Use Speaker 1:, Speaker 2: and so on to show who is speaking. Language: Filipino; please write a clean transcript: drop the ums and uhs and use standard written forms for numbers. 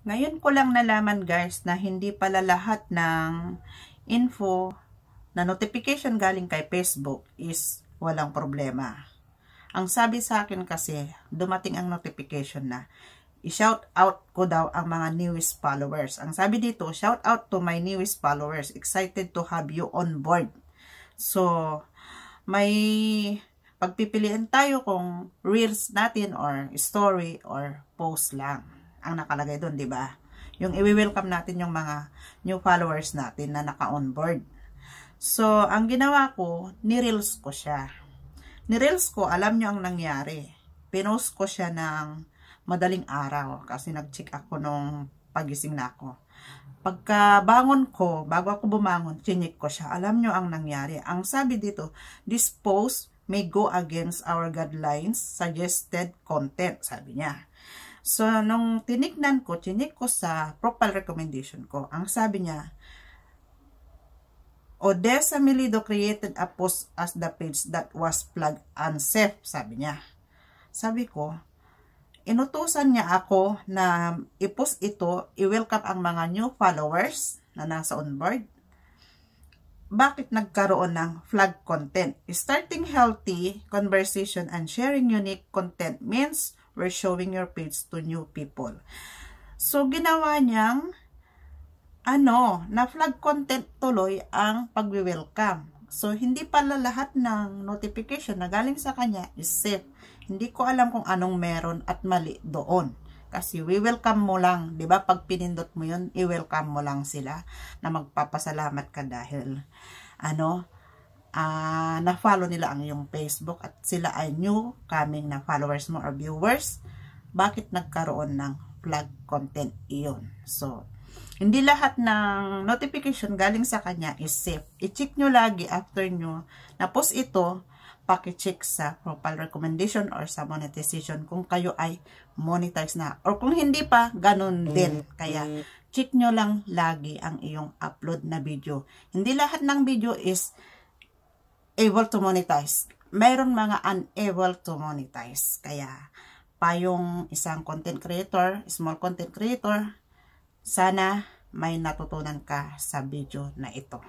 Speaker 1: Ngayon ko lang nalaman guys na hindi pala lahat ng info na notification galing kay Facebook is walang problema. Ang sabi sa akin kasi, dumating ang notification na i-shout out ko daw ang mga newest followers. Ang sabi dito, shout out to my newest followers. Excited to have you on board. So, may pagpipilian tayo kung reels natin or story or post lang ang nakalagay doon, di ba? Yung i-welcome natin yung mga new followers natin na naka-onboard. So, ang ginawa ko, ni-reels ko siya. Ni-reels ko, alam nyo ang nangyari. Pinost ko siya ng madaling araw kasi nag-check ako nung pagising na ako. Pagkabangon ko, bago ako bumangon, chinik ko siya. Alam nyo ang nangyari. Ang sabi dito, this post may go against our guidelines, suggested content, sabi niya. So, nung tinignan ko, chinik ko sa profile recommendation ko, ang sabi niya, Odessa Melido created a post as the page that was flagged unsafe, sabi niya. Sabi ko, inutusan niya ako na i-post ito, i-welcome ang mga new followers na nasa onboard. Bakit nagkaroon ng flag content? Starting healthy conversation and sharing unique content means we're showing your page to new people. So, ginawa niyang na flag content tuloy ang pag-welcome. So, hindi pala lahat ng notification na galing sa kanya is safe. Hindi ko alam kung anong meron at mali doon. Kasi we-welcome mo lang, di ba? Pag pinindot mo yun, i-welcome mo lang sila na magpapasalamat ka dahil na-follow nila ang iyong Facebook at sila ay new coming na followers mo or viewers. Bakit nagkaroon ng flag content iyon? So, hindi lahat ng notification galing sa kanya is safe. I-check nyo lagi after nyo na-post ito, paki-check sa profile recommendation or sa monetization kung kayo ay monetize na. Or kung hindi pa, ganun din. Kaya, check nyo lang lagi ang iyong upload na video. Hindi lahat ng video is able to monetize. Mayroon mga unable to monetize. Kaya, payong isang content creator, small content creator, sana may natutunan ka sa video na ito.